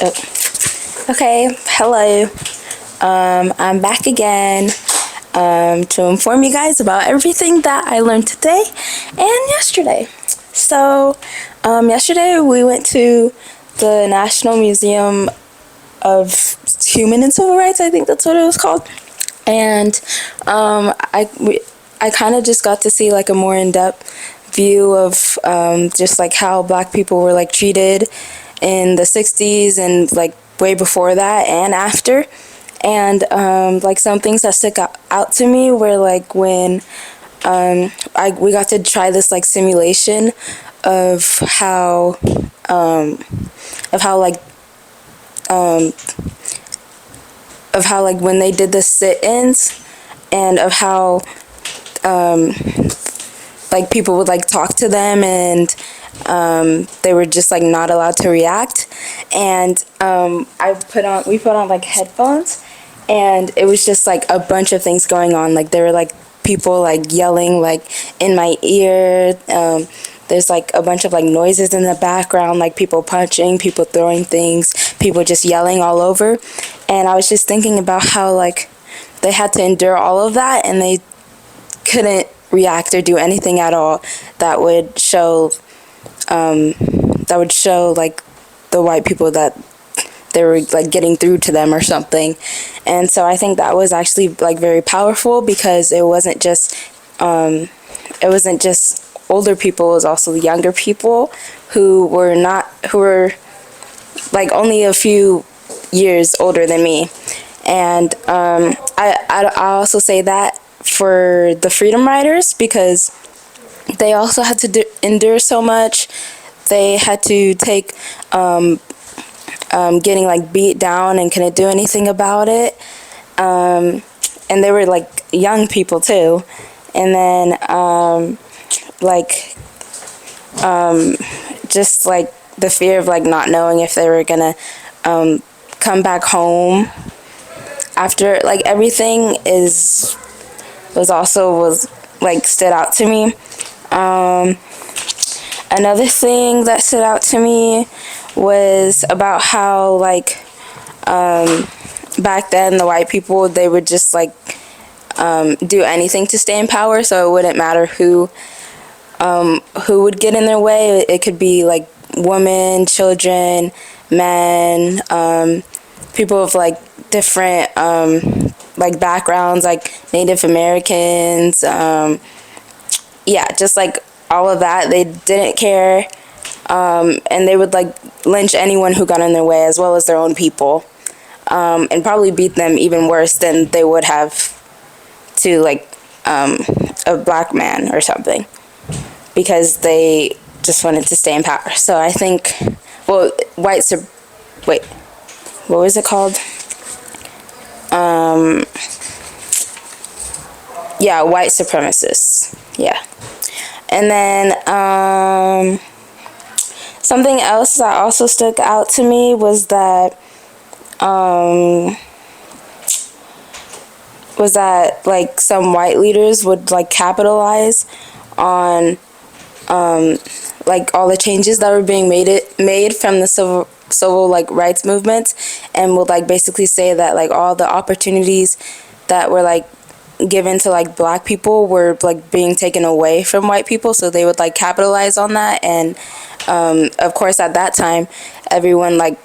Oh. Okay, hello. I'm back again to inform you guys about everything that I learned today and yesterday. So, yesterday we went to the National Museum of Human and Civil Rights, I think that's what it was called. And I kind of just got to see like a more in-depth view of just like how Black people were like treated in the 60s and like way before that and after. And like some things that stuck out to me were like when we got to try this like simulation of how like when they did the sit-ins and of how like people would like talk to them and they were just like not allowed to react. And we put on like headphones, and it was just like a bunch of things going on. Like there were like people like yelling like in my ear. There's like a bunch of like noises in the background, like people punching, people throwing things, people just yelling all over. And I was just thinking about how like they had to endure all of that, and they couldn't react or do anything at all that would show like the white people that they were like getting through to them or something. And so I think that was actually like very powerful, because it wasn't just older people, it was also younger people who were like only a few years older than me. And I also say that for the Freedom Riders, because they also had to endure so much. They had to take getting like beat down and couldn't do anything about it. And they were like young people too. And then just like the fear of like not knowing if they were gonna come back home after like everything was like stood out to me. Another thing that stood out to me was about how like back then the white people, they would just like do anything to stay in power, so it wouldn't matter who would get in their way. It could be like women, children, men, people of like different like backgrounds, like Native Americans, just like all of that. They didn't care, and they would like lynch anyone who got in their way, as well as their own people, and probably beat them even worse than they would have to like a black man or something, because they just wanted to stay in power. So I think, well, what was it called? White supremacists. Yeah. And then something else that also stuck out to me was that like some white leaders would like capitalize on like all the changes that were being made from the civil like rights movement, and would like basically say that like all the opportunities that were like given to like black people were like being taken away from white people. So they would like capitalize on that. And of course at that time everyone like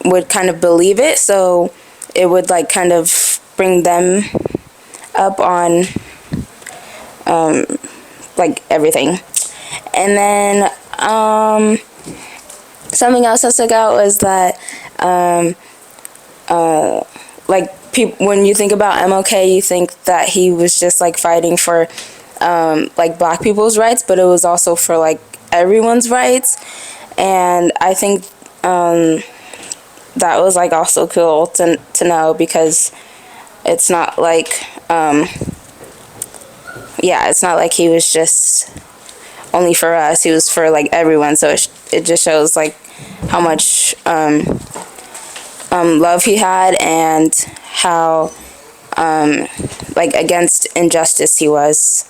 would kind of believe it, so it would like kind of bring them up on like everything. And then something else that stuck out was that like when you think about MLK, you think that he was just like fighting for like black people's rights, but it was also for like everyone's rights. And I think that was like also cool to know, because it's not like it's not like he was just only for us, he was for like everyone. So it just shows like how much love he had, and how like against injustice he was.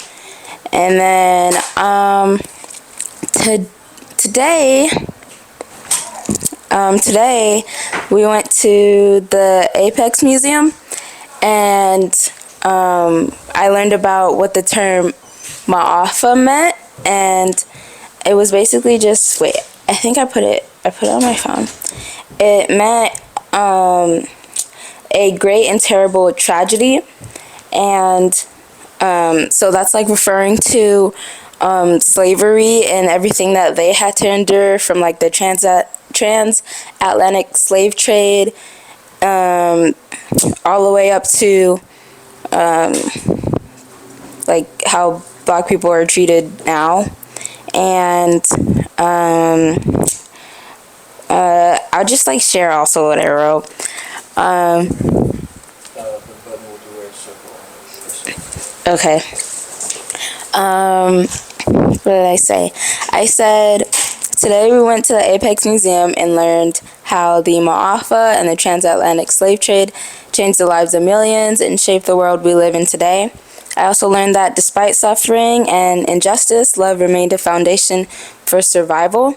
And then today Today we went to the Apex Museum, and I learned about what the term Ma'afa meant, and it was basically just wait. I think I put it on my phone. It meant a great and terrible tragedy, and so that's like referring to slavery and everything that they had to endure from like the transatlantic slave trade, all the way up to like how black people are treated now. And I'll just like share also what I wrote. Okay. What did I say? I said, today we went to the Apex Museum and learned how the Ma'afa and the transatlantic slave trade changed the lives of millions and shaped the world we live in today. I also learned that despite suffering and injustice, love remained a foundation for survival.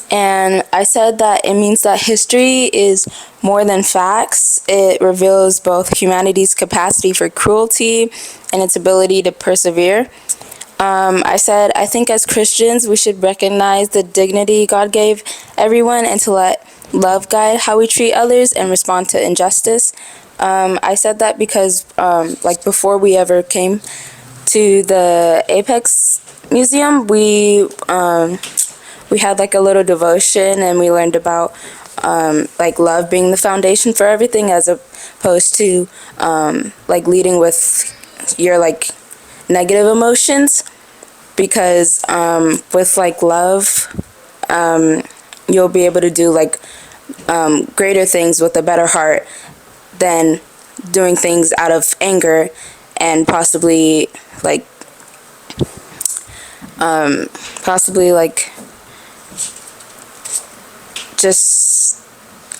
And I said that it means that history is more than facts. It reveals both humanity's capacity for cruelty and its ability to persevere. I said, I think as Christians, we should recognize the dignity God gave everyone and to let love guide how we treat others and respond to injustice. I said that because, like, before we ever came to the Apex Museum, we had like a little devotion, and we learned about like love being the foundation for everything, as opposed to like leading with your like negative emotions, because with like love you'll be able to do like greater things with a better heart than doing things out of anger and possibly like just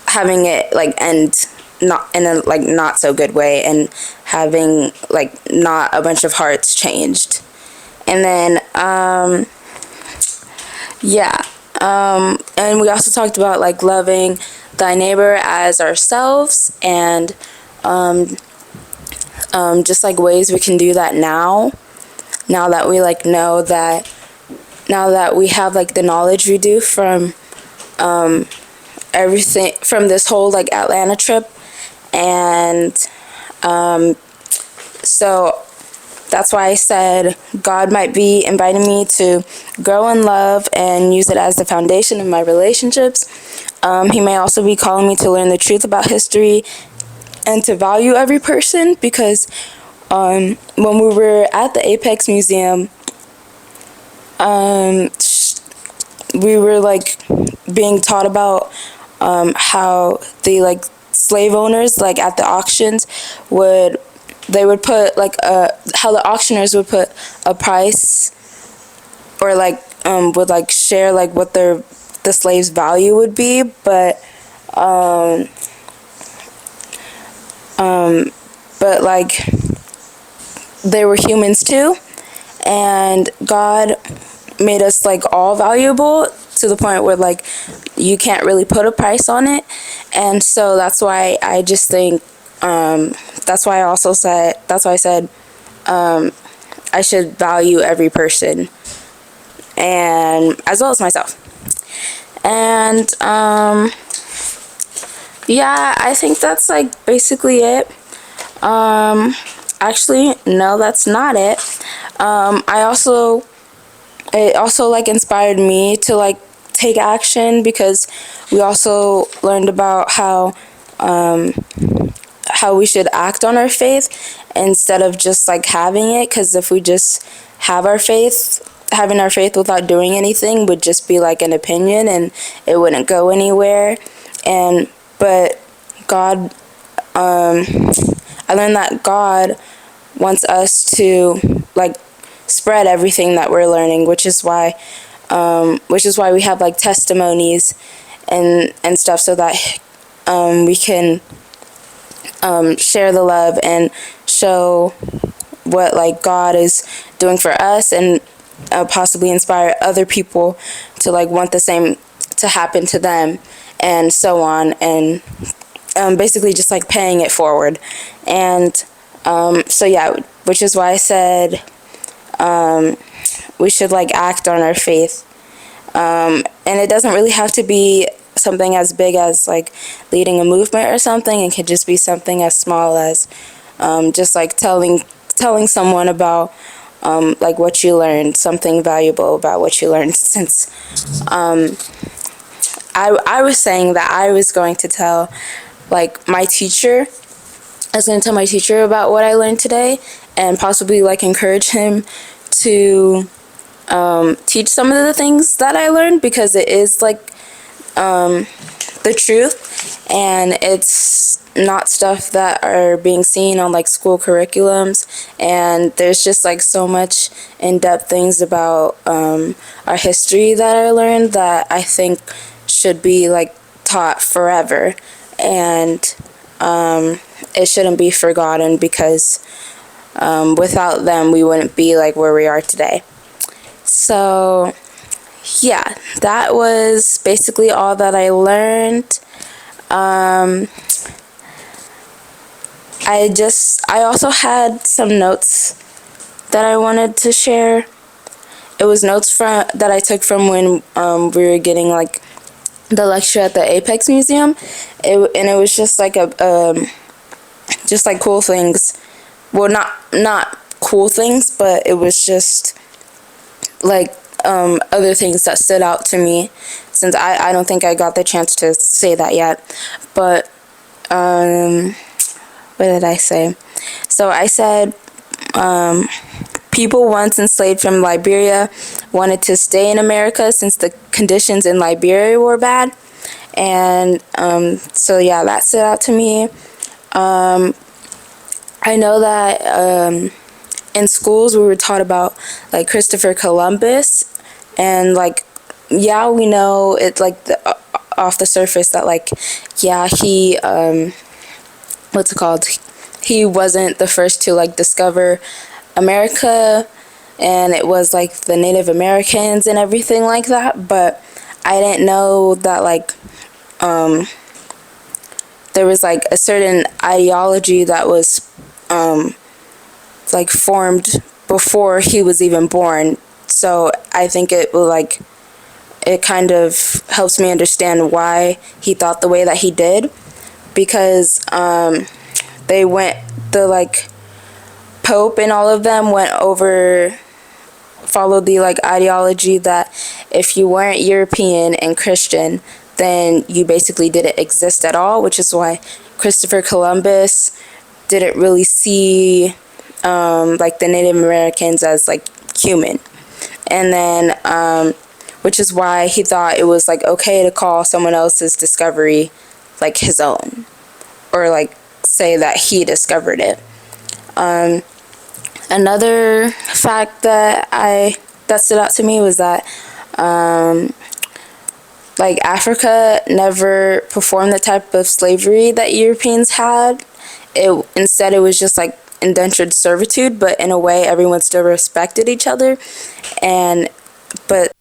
having it like end not in a like not so good way, and having like not a bunch of hearts changed. And then and we also talked about like loving thy neighbor as ourselves, and just like ways we can do that now that we like know that, now that we have like the knowledge we do from everything from this whole like Atlanta trip. And so that's why I said God might be inviting me to grow in love and use it as the foundation of my relationships. He may also be calling me to learn the truth about history and to value every person, because when we were at the Apex Museum, we were like being taught about how the like slave owners, like at the auctions, would put like how the auctioneers would put a price, or like would like share like what the slaves' value would be, but like they were humans too, and God made us like all valuable to the point where like you can't really put a price on it. And so that's why I just think that's why I said I should value every person, and as well as myself. And yeah, I think that's like basically it. Actually, no, that's not it. It also like inspired me to like take action, because we also learned about how we should act on our faith instead of just like having it, because if we just have our faith, having our faith without doing anything would just be like an opinion, and it wouldn't go anywhere. But God, I learned that God wants us to like spread everything that we're learning, which is why we have like testimonies and stuff, so that we can share the love and show what like God is doing for us, and possibly inspire other people to like want the same to happen to them. and so on, and basically just like paying it forward. And so yeah, which is why I said we should like act on our faith. And it doesn't really have to be something as big as like leading a movement or something. It could just be something as small as just like telling someone about like what you learned, something valuable about what you learned. Since I was saying that I was going to tell like my teacher, I was going to tell my teacher about what I learned today, and possibly like encourage him to teach some of the things that I learned, because it is like the truth, and it's not stuff that are being seen on like school curriculums. And there's just like so much in-depth things about our history that I learned that I think should be like taught forever, and it shouldn't be forgotten, because without them we wouldn't be like where we are today. So yeah, that was basically all that I learned. I also had some notes that I wanted to share. It was notes that I took from when we were getting like the lecture at the Apex Museum. And it was just like just like cool things. Well, not cool things, but it was just like other things that stood out to me, since I don't think I got the chance to say that yet. But what did I say? So I said people once enslaved from Liberia wanted to stay in America since the conditions in Liberia were bad. And so yeah, that stood out to me. I know that in schools we were taught about like Christopher Columbus, and like yeah, we know it like off the surface that like yeah, he what's it called, he wasn't the first to like discover America, and it was like the Native Americans and everything like that. But I didn't know that like there was like a certain ideology that was like formed before he was even born. So I think it will like, it kind of helps me understand why he thought the way that he did, because they went, the like Pope and all of them followed the like ideology that if you weren't European and Christian, then you basically didn't exist at all, which is why Christopher Columbus didn't really see like the Native Americans as like human. And then which is why he thought it was like okay to call someone else's discovery like his own, or like say that he discovered it. Another fact that stood out to me was that like Africa never performed the type of slavery that Europeans had. Instead it was just like indentured servitude, but in a way everyone still respected each other. But